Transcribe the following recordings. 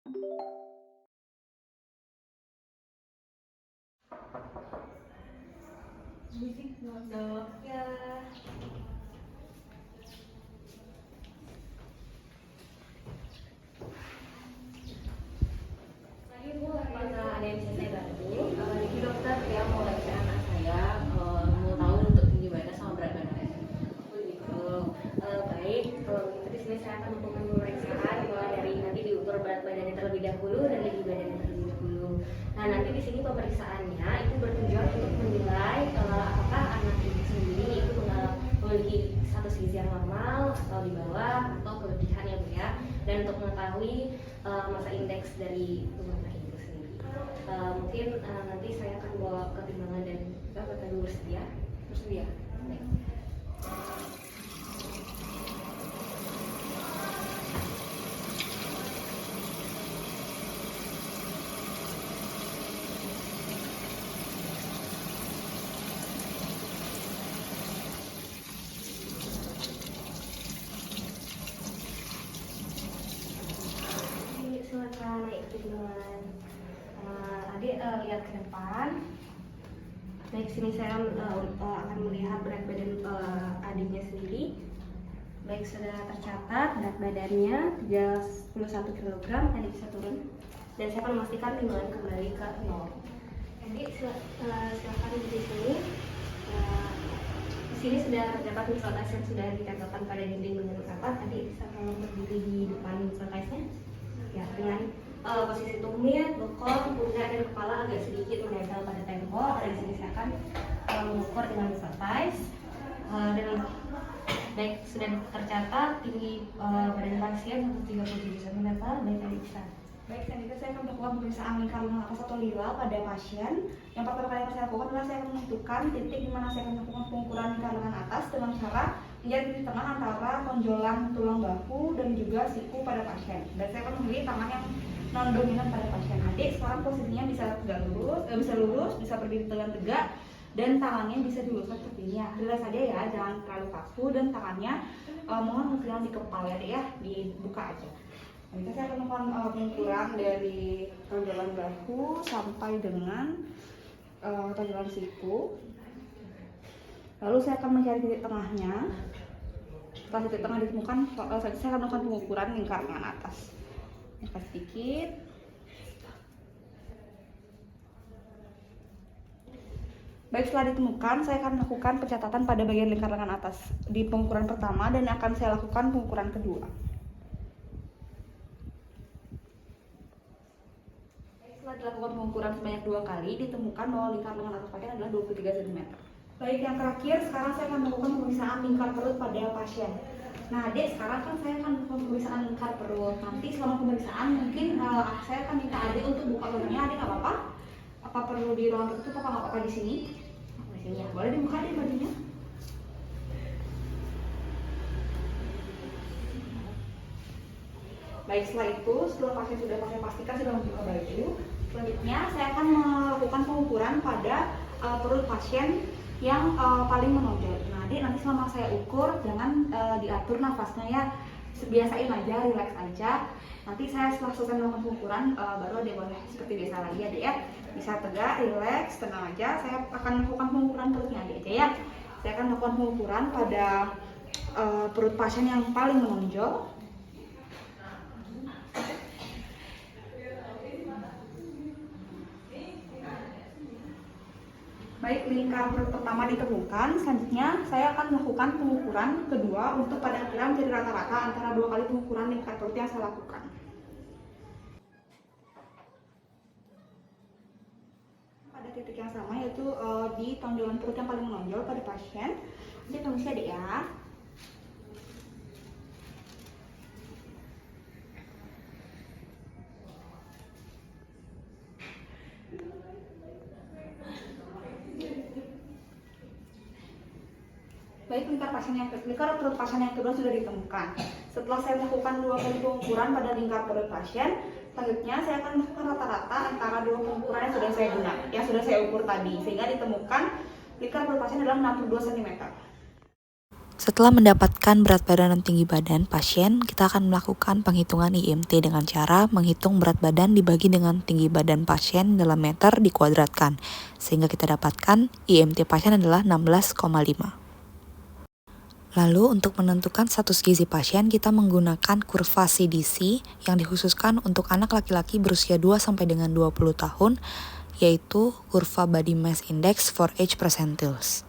Bisik dok ya. Lagi Bu, apakah ada yang bisa saya bantu? Jadi dokter yang mau baca anak saya mau tahu untuk tinggi badan sama berat badan. Begitu. Baik, kalau begitu di sini saya akan melakukan pemeriksaan mulai dari nanti diukur berat badannya terlebih dahulu dan tinggi badannya terlebih dahulu. Nah, nanti di sini pemeriksaannya itu bertujuan untuk menilai apakah anak ini sendiri itu memiliki status gizi yang normal atau di bawah atau kelebihan ya Bu ya. Dan untuk mengetahui masa indeks dari tubuh anak itu sendiri. Mungkin nanti saya akan bawa ke timbangan dan Bapak dulu bersedia. Bersedia. Baik. Silakan naik ke timbangan. Adik lihat ke depan. Baik, sini saya akan melihat berat badan adiknya sendiri. Baik, sudah tercatat berat badannya 31 kg. Adik bisa turun. Dan saya akan memastikan timbangan kembali ke 0. Adik silakan di sini. Di sini sudah terdapat misal tes yang sudah ditempelkan pada dinding dengan rapat. Adik bisa tolong berdiri di depan misal tesnya. Ya, dengan posisi tumit, bokong, pundak dan kepala agak sedikit menempel pada tembok. Dan di sini saya akan mengukur dengan exercise. Dan baik, sudah tercatat tinggi badan pasien 137 cm. Baik, tadi bisa. Baik, selanjutnya saya akan melakukan pemeriksaan lingkar lengan atas atau lila pada pasien. Yang pertama kali yang saya lakukan adalah saya akan menentukan titik di mana saya akan melakukan pengukuran lingkar lengan atas dengan cara mencari titik tengah antara tonjolan tulang bahu dan juga siku pada pasien. Dan saya akan memilih tangan yang non dominan pada pasien. Adik sekarang posisinya bisa tegak lurus, bisa lurus, bisa berdiri dengan tegak, dan tangannya bisa diluruskan seperti ini ya. Relax saja ya, jangan terlalu kaku, dan tangannya mohon jangan di kepala ya, ya, dibuka aja. Nanti saya akan melakukan pengukuran dari tonjolan bahu sampai dengan tonjolan siku. Lalu saya akan mencari titik tengahnya. Setelah titik tengah ditemukan, saya akan melakukan pengukuran lingkar lengan atas. Angkat sedikit. Baik, setelah ditemukan, saya akan melakukan pencatatan pada bagian lingkar lengan atas di pengukuran pertama dan akan saya lakukan pengukuran kedua. Setelah dilakukan pengukuran sebanyak 2 kali, ditemukan bahwa lingkar lengan atas pasien adalah 23 cm. Baik, yang terakhir, sekarang saya akan melakukan pemeriksaan lingkar perut pada pasien. Nah, Dek, sekarang kan saya akan melakukan pemeriksaan lingkar perut. Nanti selama pemeriksaan mungkin saya akan minta Adik untuk buka bajunya. Adik nggak apa-apa? Apa perlu di ruang tertutup apa nggak apa-apa di sini? Di sini ya. Boleh dibuka Adik bajunya? Baik, setelah itu, setelah pasien sudah pastikan sudah membuka baju, selanjutnya saya akan melakukan pengukuran pada perut pasien yang paling menonjol. Nah, Adik, nanti selama saya ukur jangan diatur nafasnya ya, biasain aja, relax aja. Nanti saya setelah selesai melakukan pengukuran baru Adik boleh seperti biasa lagi Adik ya. Bisa tegak, relax, tenang aja. Saya akan melakukan pengukuran perutnya Adik aja ya. Saya akan melakukan pengukuran pada perut pasien yang paling menonjol. Baik, lingkar perut pertama ditemukan, selanjutnya saya akan melakukan pengukuran kedua untuk pada akhirnya menjadi rata-rata antara 2 kali pengukuran lingkar perut yang saya lakukan. Pada titik yang sama yaitu di tonjolan perut yang paling menonjol pada pasien. Jadi permisi Adik ya. Baik, lingkar perut pasien yang kedua sudah ditemukan. Setelah saya melakukan 2 kali pengukuran pada lingkar perut pasien, selanjutnya saya akan melakukan rata-rata antara 2 pengukuran yang sudah saya gunakan, yang sudah saya ukur tadi, sehingga ditemukan lingkar perut pasien adalah 62 cm. Setelah mendapatkan berat badan dan tinggi badan pasien, kita akan melakukan penghitungan IMT dengan cara menghitung berat badan dibagi dengan tinggi badan pasien dalam meter dikuadratkan, sehingga kita dapatkan IMT pasien adalah 16,5. Lalu untuk menentukan status gizi pasien, kita menggunakan kurva CDC yang dikhususkan untuk anak laki-laki berusia 2 sampai dengan 20 tahun, yaitu kurva Body Mass Index for Age Percentiles.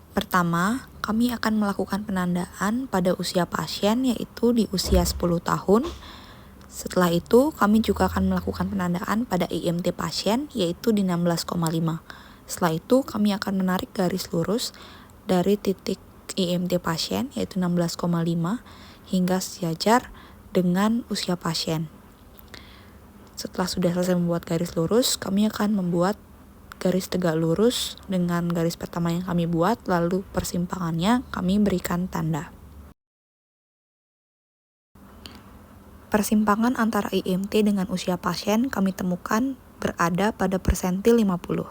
Pertama, kami akan melakukan penandaan pada usia pasien yaitu di usia 10 tahun. Setelah itu, kami juga akan melakukan penandaan pada IMT pasien yaitu di 16,5. Setelah itu, kami akan menarik garis lurus dari titik IMT pasien yaitu 16,5 hingga sejajar dengan usia pasien. Setelah sudah selesai membuat garis lurus, kami akan membuat garis tegak lurus dengan garis pertama yang kami buat, lalu persimpangannya kami berikan tanda. Persimpangan antara IMT dengan usia pasien kami temukan berada pada persentil 50.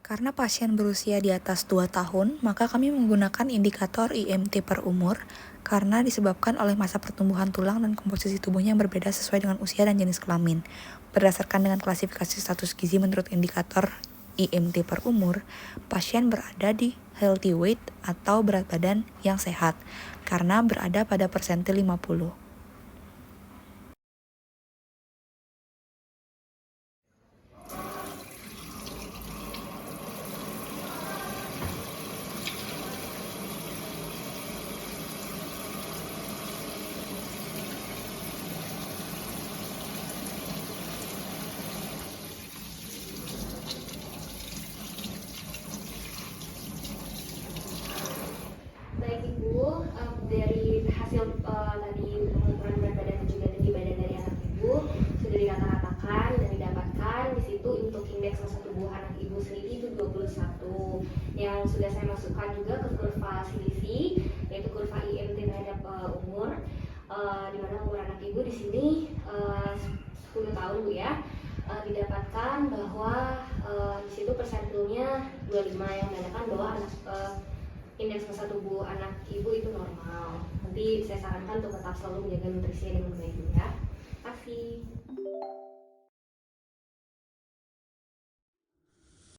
Karena pasien berusia di atas 2 tahun, maka kami menggunakan indikator IMT per umur karena disebabkan oleh masa pertumbuhan tulang dan komposisi tubuhnya yang berbeda sesuai dengan usia dan jenis kelamin. Berdasarkan dengan klasifikasi status gizi menurut indikator IMT per umur, pasien berada di healthy weight atau berat badan yang sehat karena berada pada persentil 50. Baik Ibu, dari hasil tadi pengukuran berat badan dan juga tinggi badan dari anak Ibu sudah dirata-ratakan dan didapatkan di situ untuk indeks massa tubuh anak Ibu sendiri itu 21 yang sudah saya masukkan juga ke kurva CDC yaitu kurva IMT terhadap umur di mana umur anak Ibu di sini 10 tahun Bu ya. Didapatkan bahwa di situ persentilnya 25 yang menandakan bahwa anak indeks massa tubuh anak Ibu itu normal. Nanti saya sarankan untuk tetap selalu menjaga nutrisinya dengan baik ya. Terima kasih.